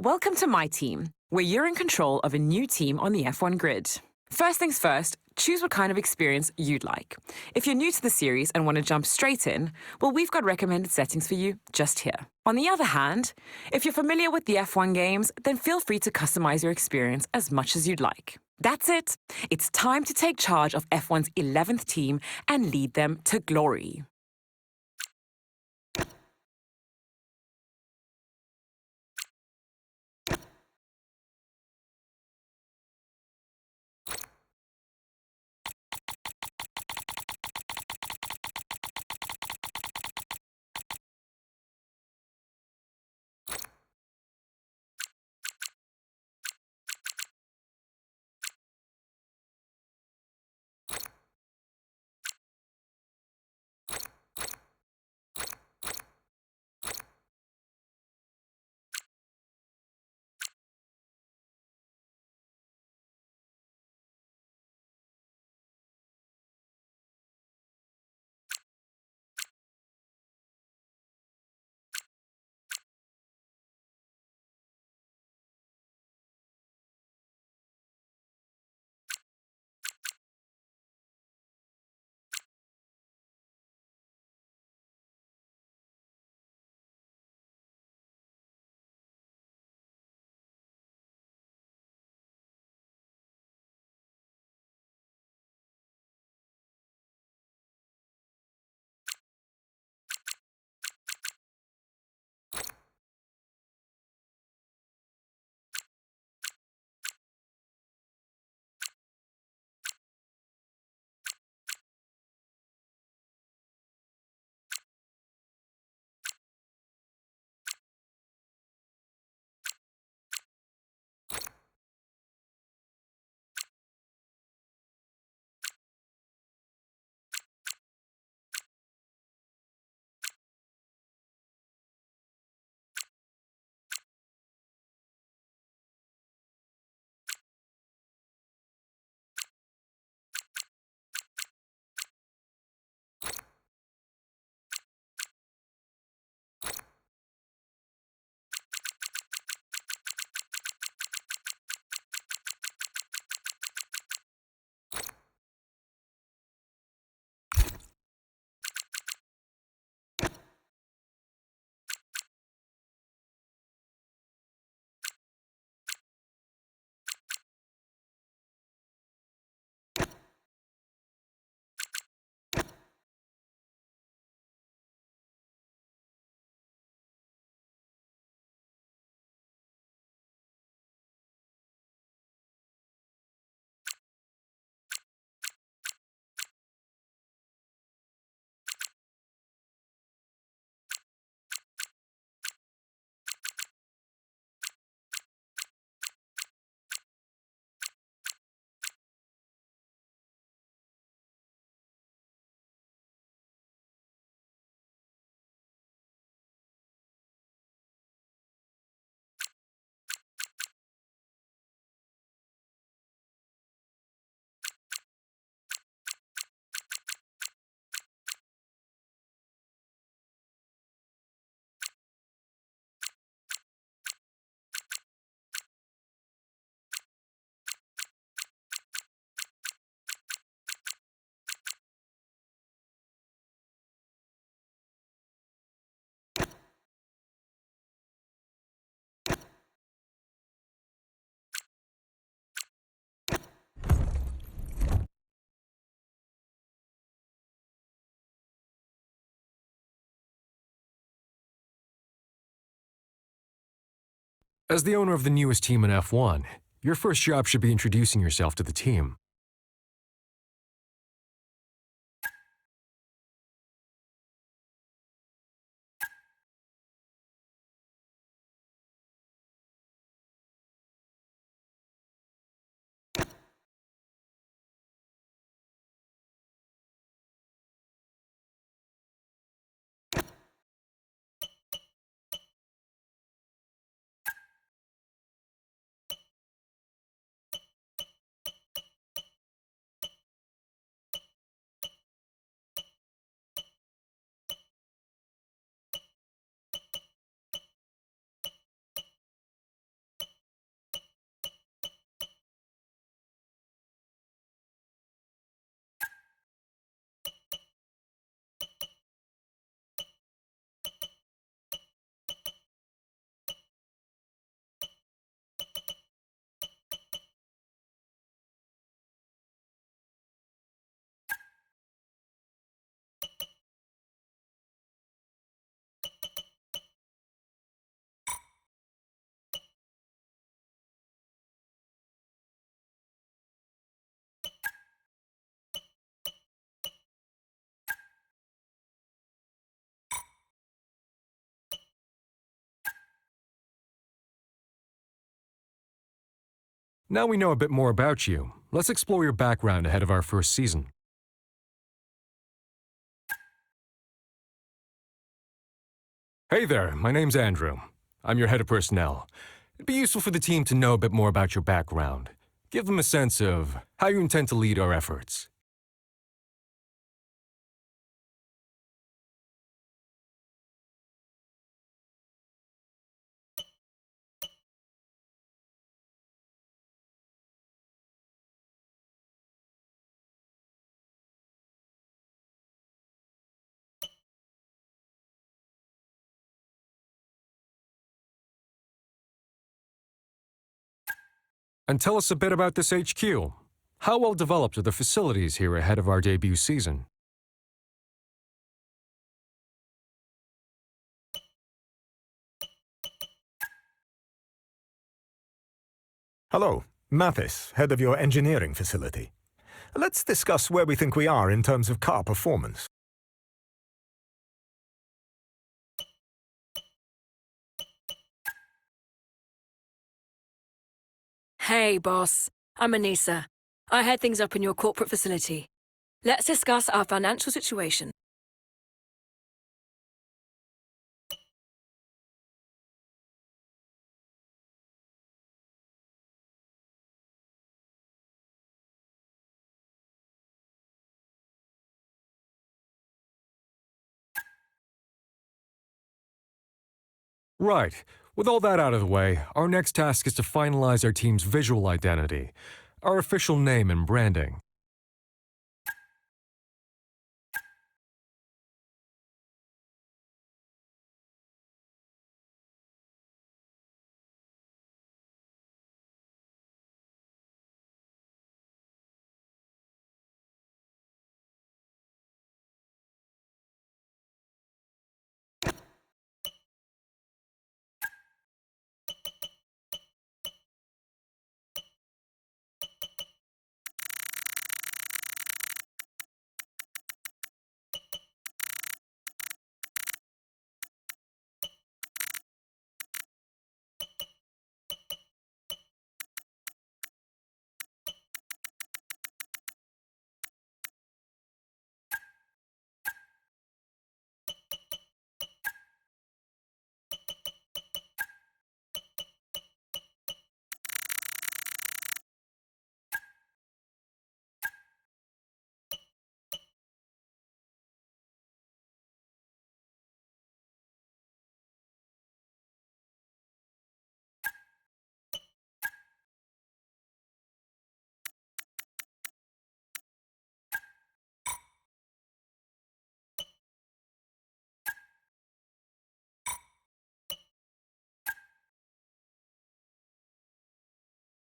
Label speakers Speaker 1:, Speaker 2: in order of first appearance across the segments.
Speaker 1: Welcome to MyTeam, where you're in control of a new team on the F1 grid. First things first, choose what kind of experience you'd like. If you're new to the series and want to jump straight in, well, we've got recommended settings for you just here. On the other hand, if you're familiar with the F1 games, then feel free to customize your experience as much as you'd like. That's it. It's time to take charge of F1's 11th team and lead them to glory.
Speaker 2: As the owner of the newest team in F1, your first job should be introducing yourself to the team. Now we know a bit more about you. Let's explore your background ahead of our first season. Hey there, my name's Andrew. I'm your head of personnel. It'd be useful for the team to know a bit more about your background. Give them a sense of how you intend to lead our efforts. And tell us a bit about this HQ. How well developed are the facilities here ahead of our debut season?
Speaker 3: Hello, Mathis, head of your engineering facility. Let's discuss where we think we are in terms of car performance.
Speaker 4: Hey, boss. I'm Anissa. I head things up in your corporate facility. Let's discuss our financial situation.
Speaker 2: Right. With all that out of the way, our next task is to finalize our team's visual identity, our official name and branding.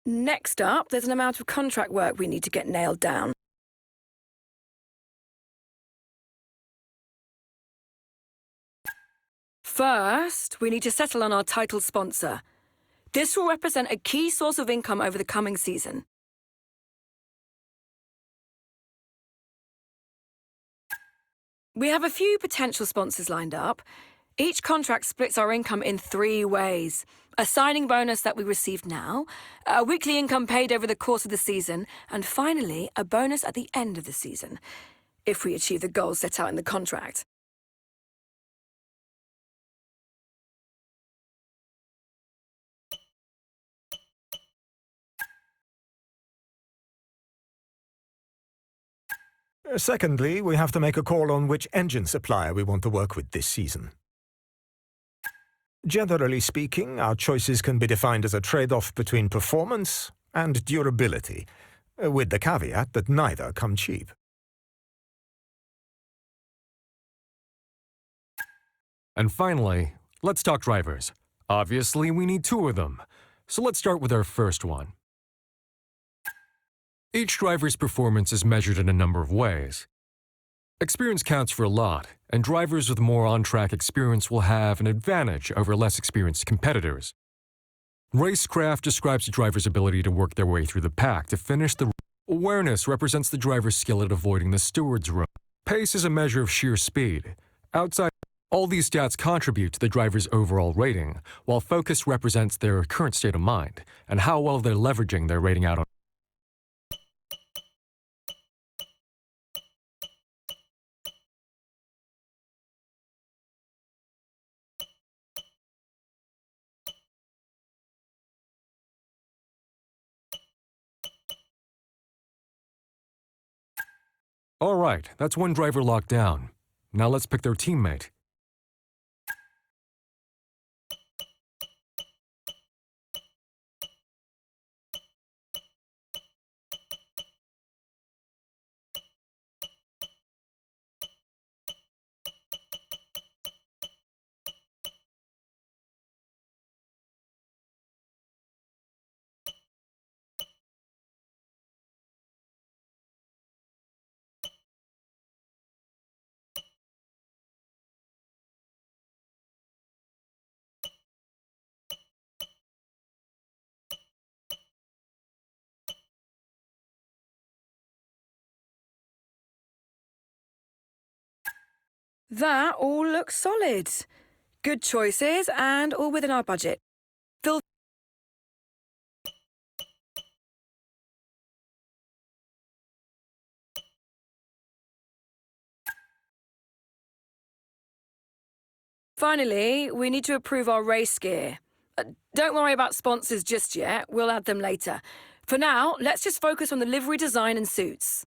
Speaker 4: Next up, there's an amount of contract work we need to get nailed down. First, we need to settle on our title sponsor. This will represent a key source of income over the coming season. We have a few potential sponsors lined up. Each contract splits our income in 3 ways. A signing bonus that we receive now, a weekly income paid over the course of the season, and finally, a bonus at the end of the season, if we achieve the goals set out in the contract.
Speaker 3: Secondly, we have to make a call on which engine supplier we want to work with this season. Generally speaking, our choices can be defined as a trade-off between performance and durability, with the caveat that neither come cheap.
Speaker 2: And finally, let's talk drivers. Obviously, we need 2 of them, so let's start with our first one. Each driver's performance is measured in a number of ways. Experience counts for a lot, and drivers with more on-track experience will have an advantage over less experienced competitors. Racecraft describes a driver's ability to work their way through the pack to finish the. Awareness represents the driver's skill at avoiding the steward's room. Pace is a measure of sheer speed. Outside. All these stats contribute to the driver's overall rating, while focus represents their current state of mind and how well they're leveraging their rating out on. All right, that's one driver locked down. Now let's pick their teammate.
Speaker 4: That all looks solid. Good choices and all within our budget. Feel Finally, we need to approve our race gear. Don't worry about sponsors just yet, we'll add them later. For now, let's just focus on the livery design and suits.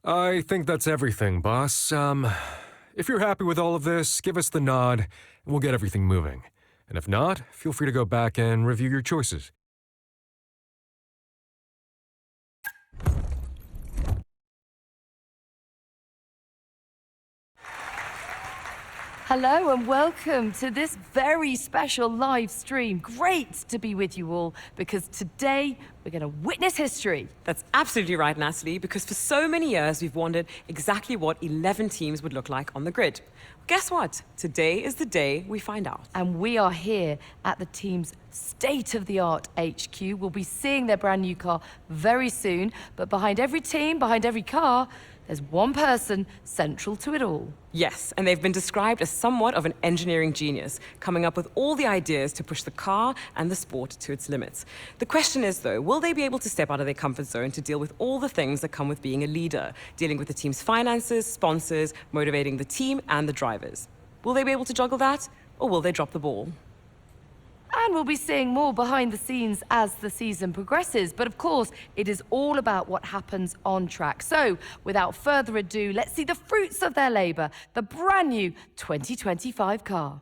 Speaker 2: I think that's everything, boss. If you're happy with all of this, give us the nod, and we'll get everything moving. And if not, feel free to go back and review your choices.
Speaker 5: Hello and welcome to this very special live stream. Great to be with you all because today we're going to witness history.
Speaker 1: That's absolutely right, Natalie, because for so many years we've wondered exactly what 11 teams would look like on the grid. Guess what? Today is the day we find out.
Speaker 5: And we are here at the team's state-of-the-art HQ. We'll be seeing their brand new car very soon, but behind every team, behind every car, there's one person central to it all.
Speaker 1: Yes, and they've been described as somewhat of an engineering genius, coming up with all the ideas to push the car and the sport to its limits. The question is, though, will they be able to step out of their comfort zone to deal with all the things that come with being a leader, dealing with the team's finances, sponsors, motivating the team and the drivers? Will they be able to juggle that, or will they drop the ball?
Speaker 5: And we'll be seeing more behind the scenes as the season progresses. But of course, it is all about what happens on track. So, without further ado, let's see the fruits of their labour, the brand new 2025 car.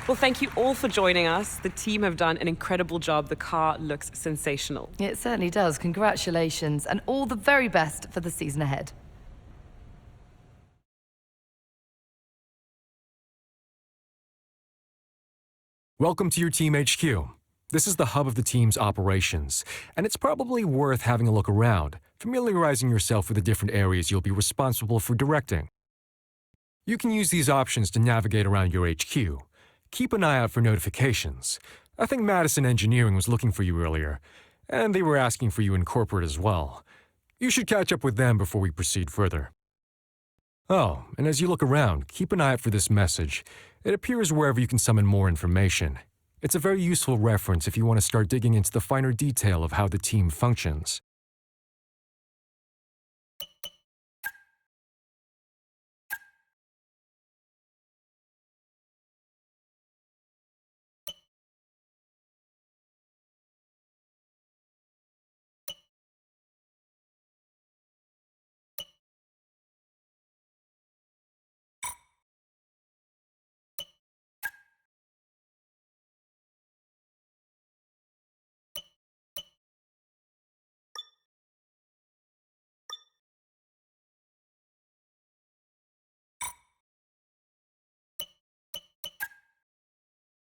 Speaker 1: Well, thank you all for joining us. The team have done an incredible job. The car looks sensational.
Speaker 5: It certainly does. Congratulations, and all the very best for the season ahead.
Speaker 2: Welcome to your Team HQ. This is the hub of the team's operations, and it's probably worth having a look around, familiarizing yourself with the different areas you'll be responsible for directing. You can use these options to navigate around your HQ. Keep an eye out for notifications. I think Madison Engineering was looking for you earlier, and they were asking for you in corporate as well. You should catch up with them before we proceed further. Oh, and as you look around, keep an eye out for this message. It appears wherever you can summon more information. It's a very useful reference if you want to start digging into the finer detail of how the team functions.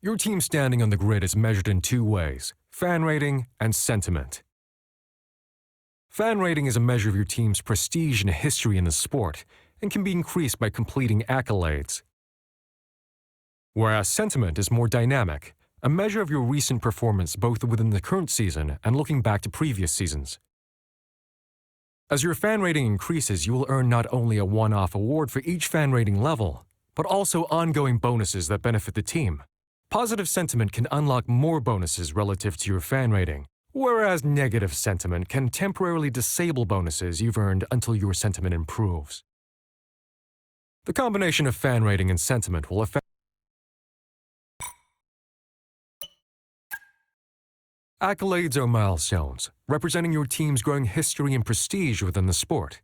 Speaker 2: Your team's standing on the grid is measured in two ways: fan rating and sentiment. Fan rating is a measure of your team's prestige and history in the sport and can be increased by completing accolades. Whereas sentiment is more dynamic, a measure of your recent performance both within the current season and looking back to previous seasons. As your fan rating increases, you will earn not only a one-off award for each fan rating level, but also ongoing bonuses that benefit the team. Positive sentiment can unlock more bonuses relative to your fan rating, whereas negative sentiment can temporarily disable bonuses you've earned until your sentiment improves. The combination of fan rating and sentiment will affect accolades or milestones, representing your team's growing history and prestige within the sport.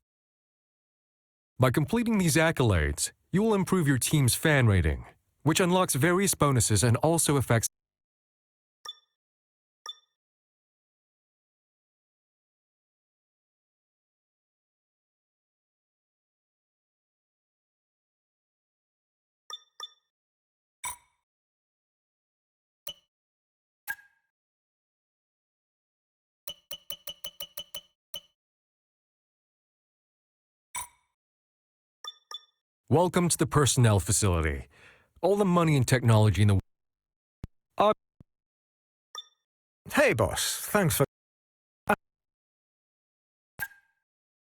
Speaker 2: By completing these accolades, you will improve your team's fan rating, which unlocks various bonuses and also affects Welcome to the personnel facility. All the money and technology in the
Speaker 3: Hey, boss. Thanks for...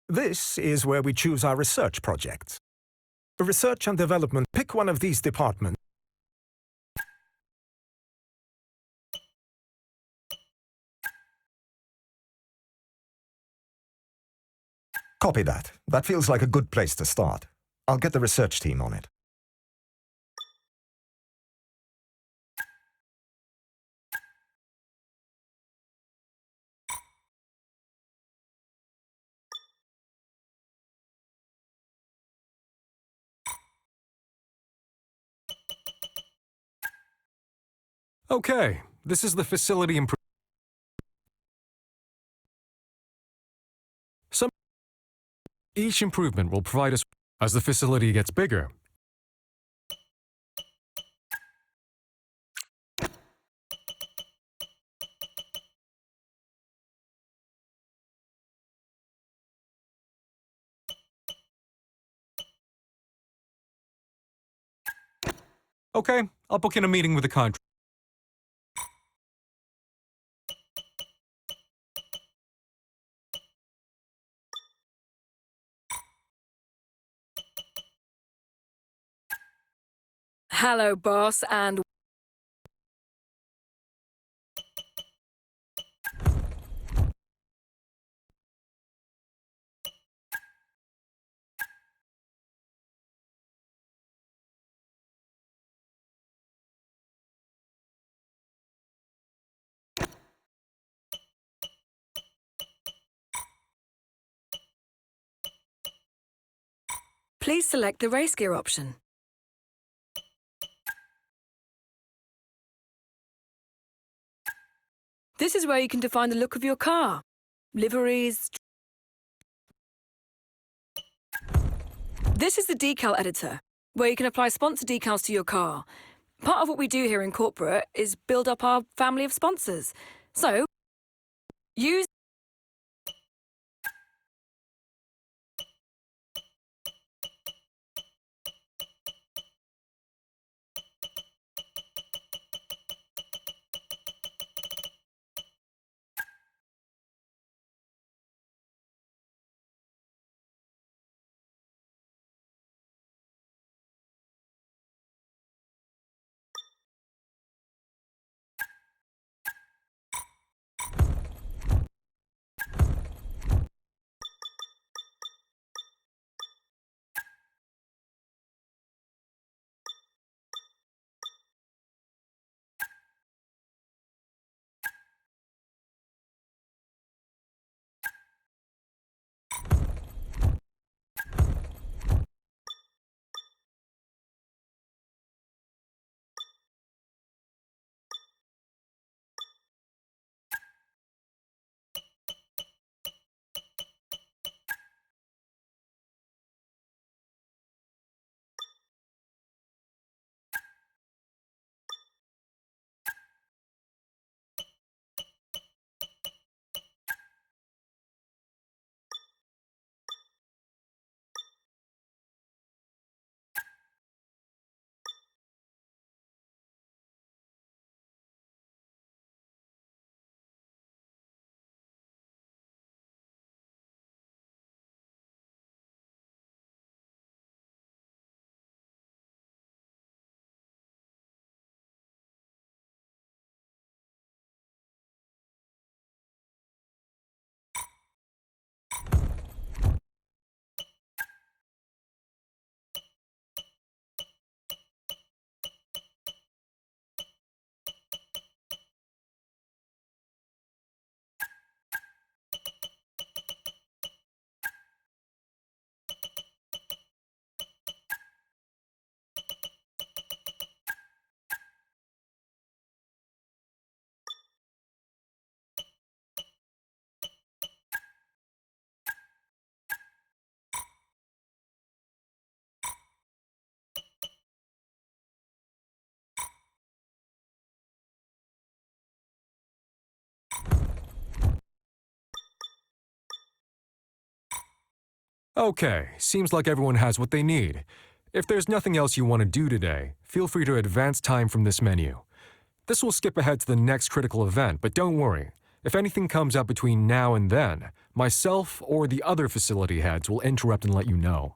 Speaker 3: This is where we choose our research projects. Research and development. Pick one of these departments. Copy that. That feels like a good place to start. I'll get the research team on it.
Speaker 2: Okay, this is the facility improvement. Each improvement will provide us as the facility gets bigger. Okay, I'll book in a meeting with the contract.
Speaker 4: Hello, boss, and please select the race gear option. This is where you can define the look of your car. Liveries. This is the decal editor, where you can apply sponsor decals to your car. Part of what we do here in corporate is build up our family of sponsors. So, use
Speaker 2: Okay, seems like everyone has what they need. If there's nothing else you want to do today, feel free to advance time from this menu. This will skip ahead to the next critical event, but don't worry. If anything comes up between now and then, myself or the other facility heads will interrupt and let you know.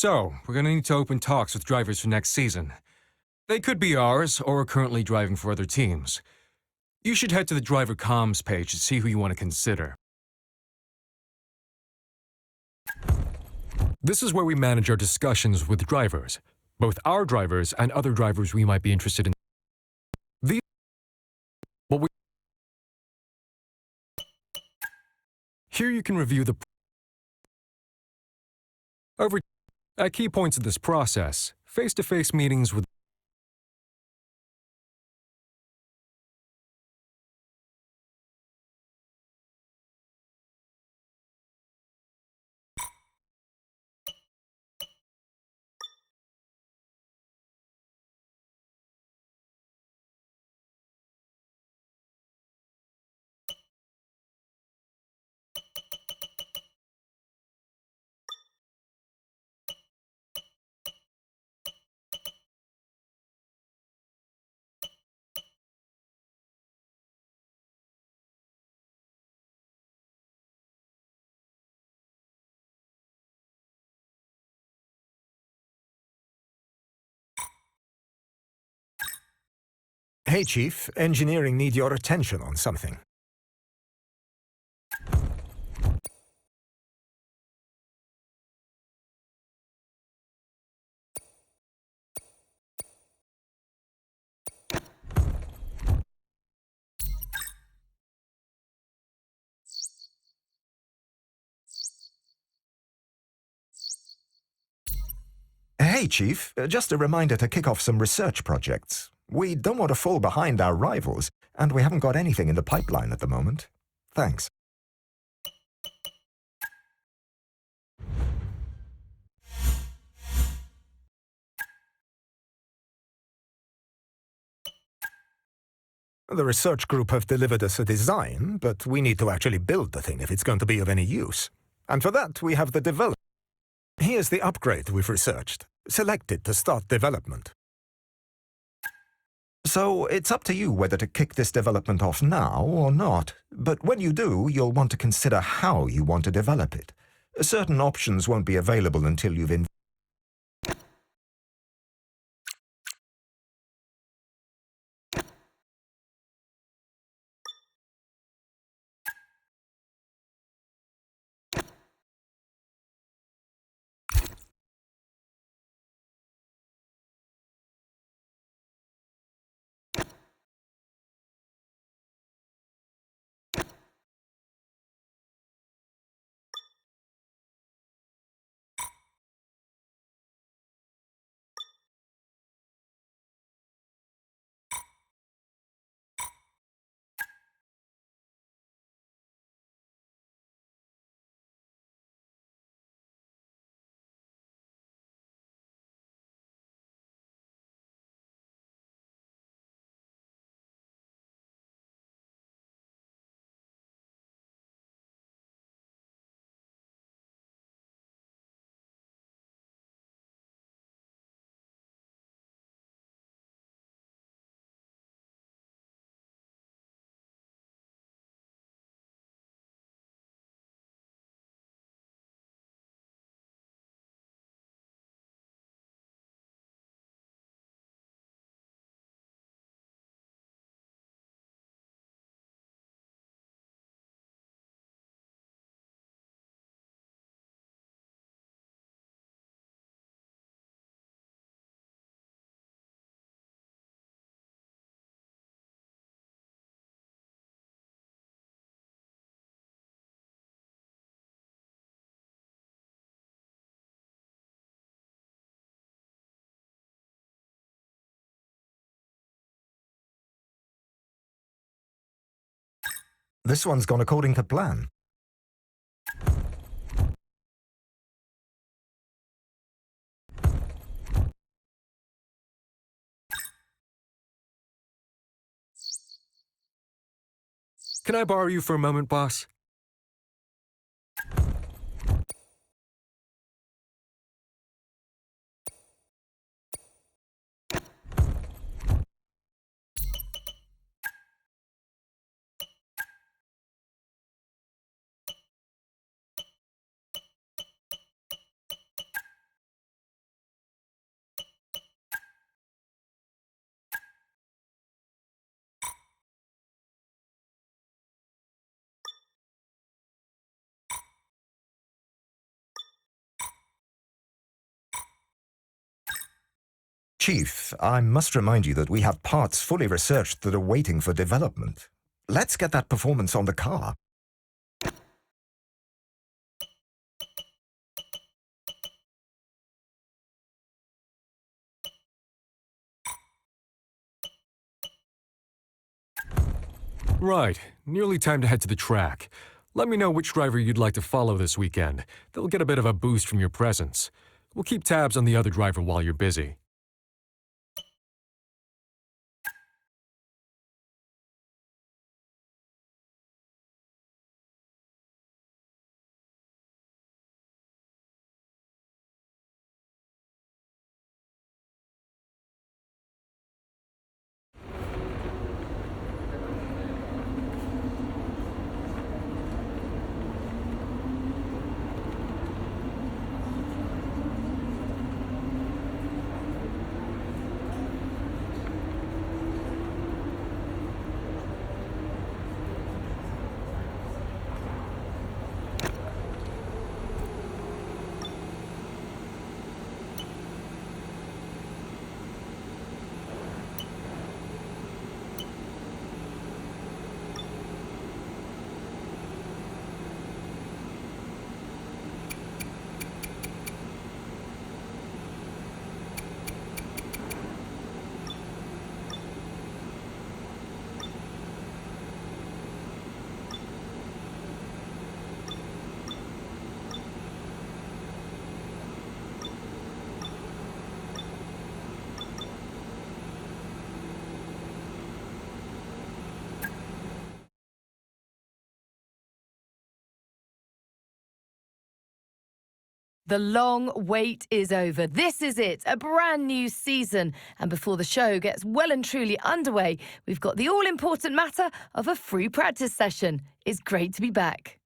Speaker 2: So, we're going to need to open talks with drivers for next season. They could be ours, or are currently driving for other teams. You should head to the driver comms page to see who you want to consider. This is where we manage our discussions with drivers, both our drivers and other drivers we might be interested in. Here you can review the at key points of this process, face-to-face meetings with
Speaker 3: Hey, Chief. Engineering need your attention on something. Hey, Chief, just a reminder to kick off some research projects. We don't want to fall behind our rivals, and we haven't got anything in the pipeline at the moment. Thanks. The research group have delivered us a design, but we need to actually build the thing if it's going to be of any use. And for that, we have the develop. Here's the upgrade we've researched. Select it to start development. So it's up to you whether to kick this development off now or not. But when you do, you'll want to consider how you want to develop it. Certain options won't be available until you've This one's gone according to plan.
Speaker 2: Can I borrow you for a moment, boss?
Speaker 3: Chief, I must remind you that we have parts fully researched that are waiting for development. Let's get that performance on the car.
Speaker 2: Right, nearly time to head to the track. Let me know which driver you'd like to follow this weekend. They'll get a bit of a boost from your presence. We'll keep tabs on the other driver while you're busy.
Speaker 5: The long wait is over. This is it, a brand new season. And before the show gets well and truly underway, we've got the all-important matter of a free practice session. It's great to be back.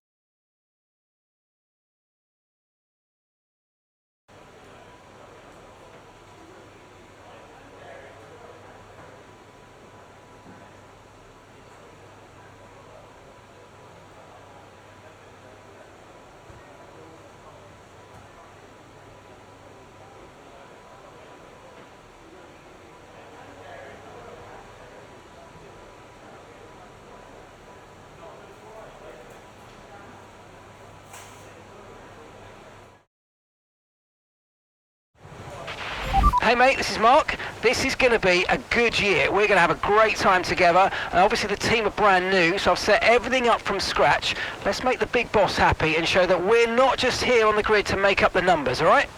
Speaker 6: Hey mate, this is Mark. This is going to be a good year. We're going to have a great time together, and obviously the team are brand new, so I've set everything up from scratch. Let's make the big boss happy and show that we're not just here on the grid to make up the numbers, all right?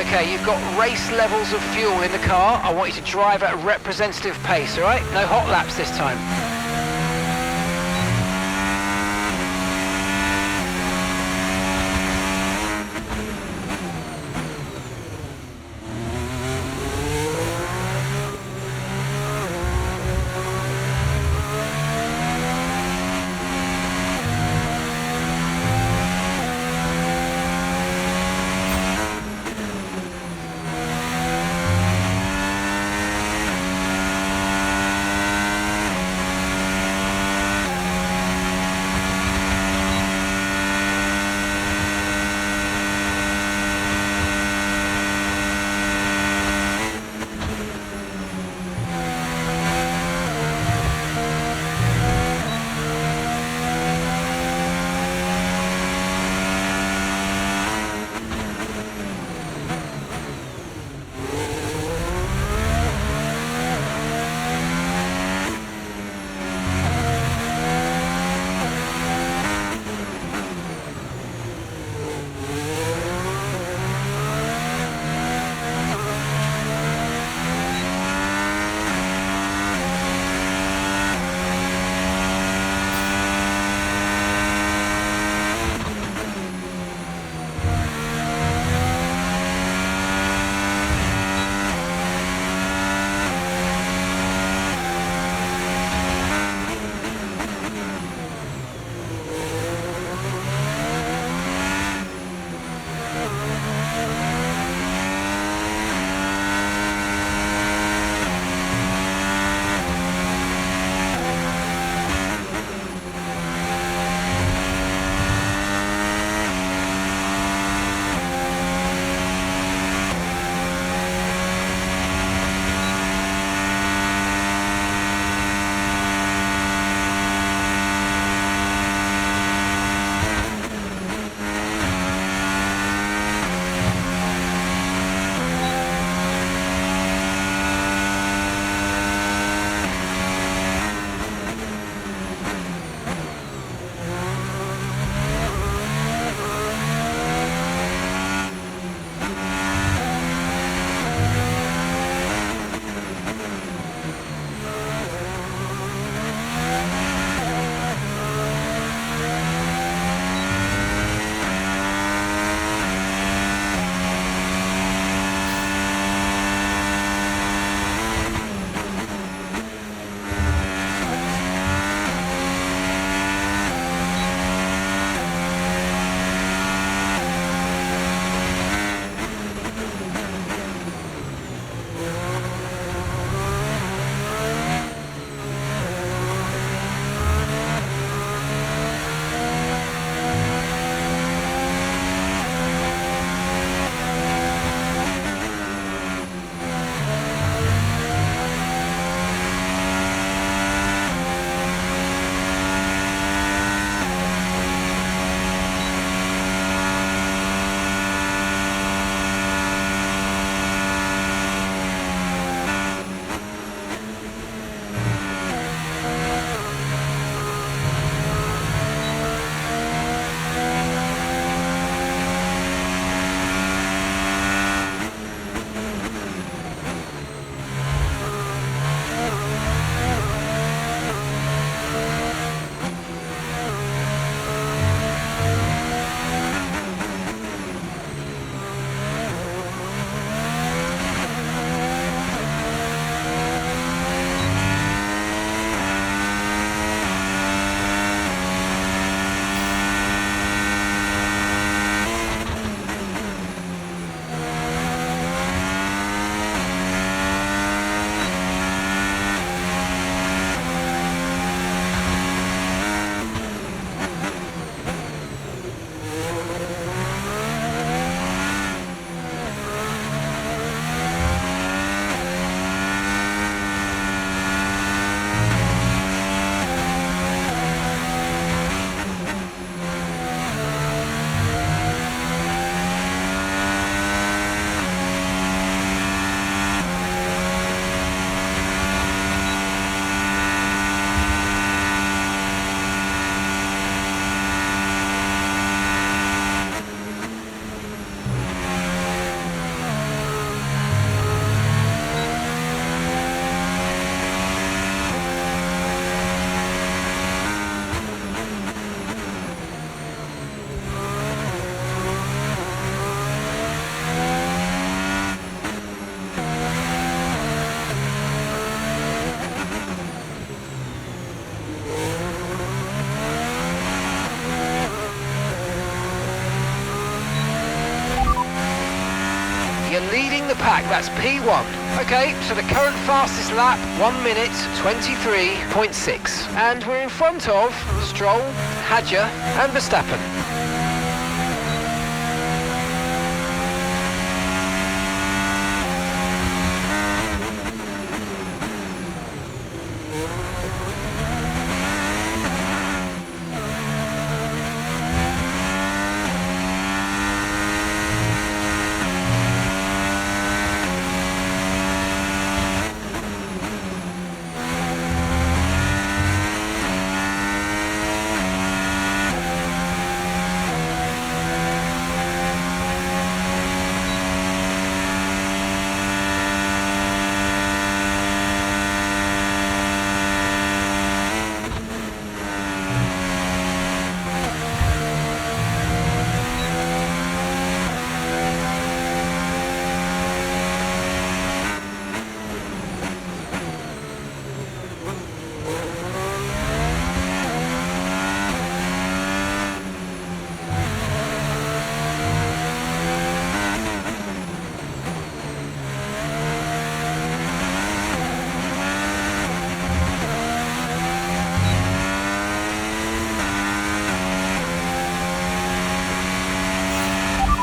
Speaker 6: Okay, you've got race levels of fuel in the car. I want you to drive at a representative pace, all right? No hot laps this time. leading the pack, that's P1. Okay, so the current fastest lap, 1 minute 23.6. And we're in front of Stroll, Hadja and Verstappen.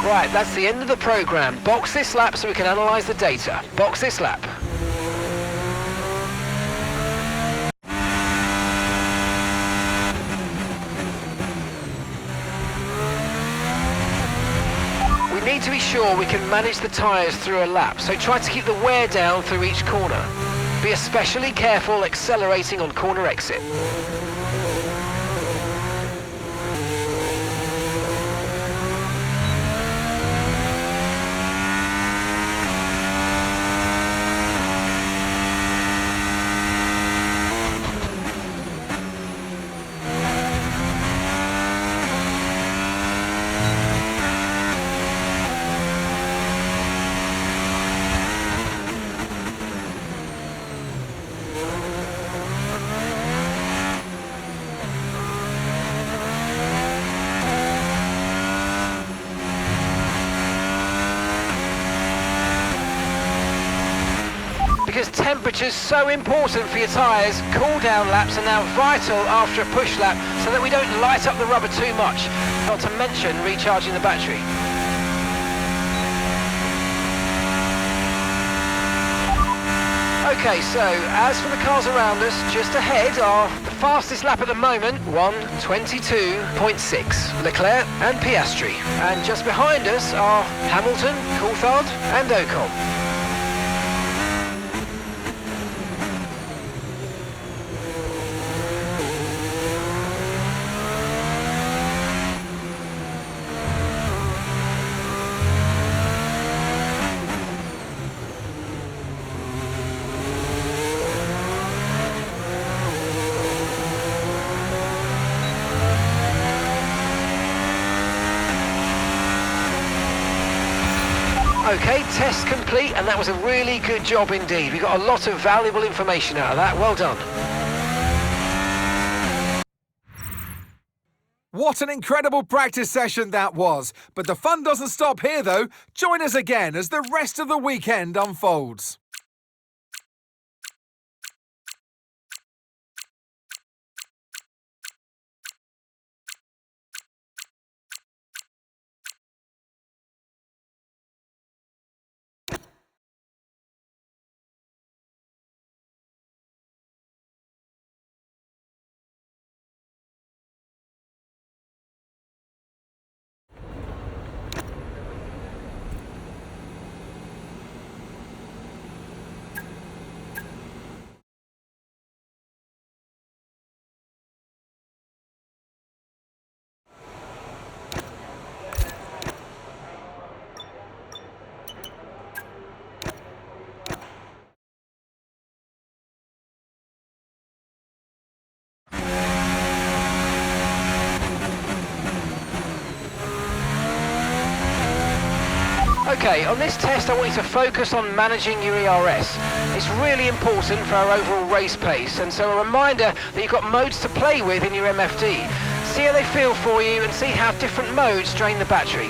Speaker 6: Right, that's the end of the programme. Box this lap so we can analyse the data. Box this lap. We need to be sure we can manage the tyres through a lap, so try to keep the wear down through each corner. Be especially careful accelerating on corner exit. Because temperature's so important for your tyres, cool down laps are now vital after a push lap so that we don't light up the rubber too much, not to mention recharging the battery. Okay, so as for the cars around us, just ahead are the fastest lap at the moment, 1:22.6, Leclerc and Piastri. And just behind us are Hamilton, Coulthard and Ocon. Okay, test complete, and that was a really good job indeed. We got a lot of valuable information out of that. Well done.
Speaker 7: What an incredible practice session that was. But the fun doesn't stop here, though. Join us again as the rest of the weekend unfolds.
Speaker 6: Okay, on this test I want you to focus on managing your ERS. It's really important for our overall race pace, and so a reminder that you've got modes to play with in your MFD. See how they feel for you and see how different modes drain the battery.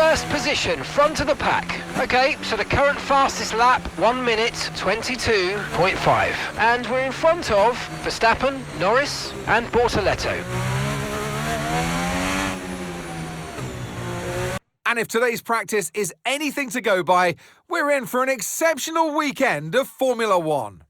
Speaker 6: first position, front of the pack. Okay, so the current fastest lap, 1 minute 22.5. And we're in front of Verstappen, Norris and Bortoletto.
Speaker 7: And if today's practice is anything to go by, we're in for an exceptional weekend of Formula One.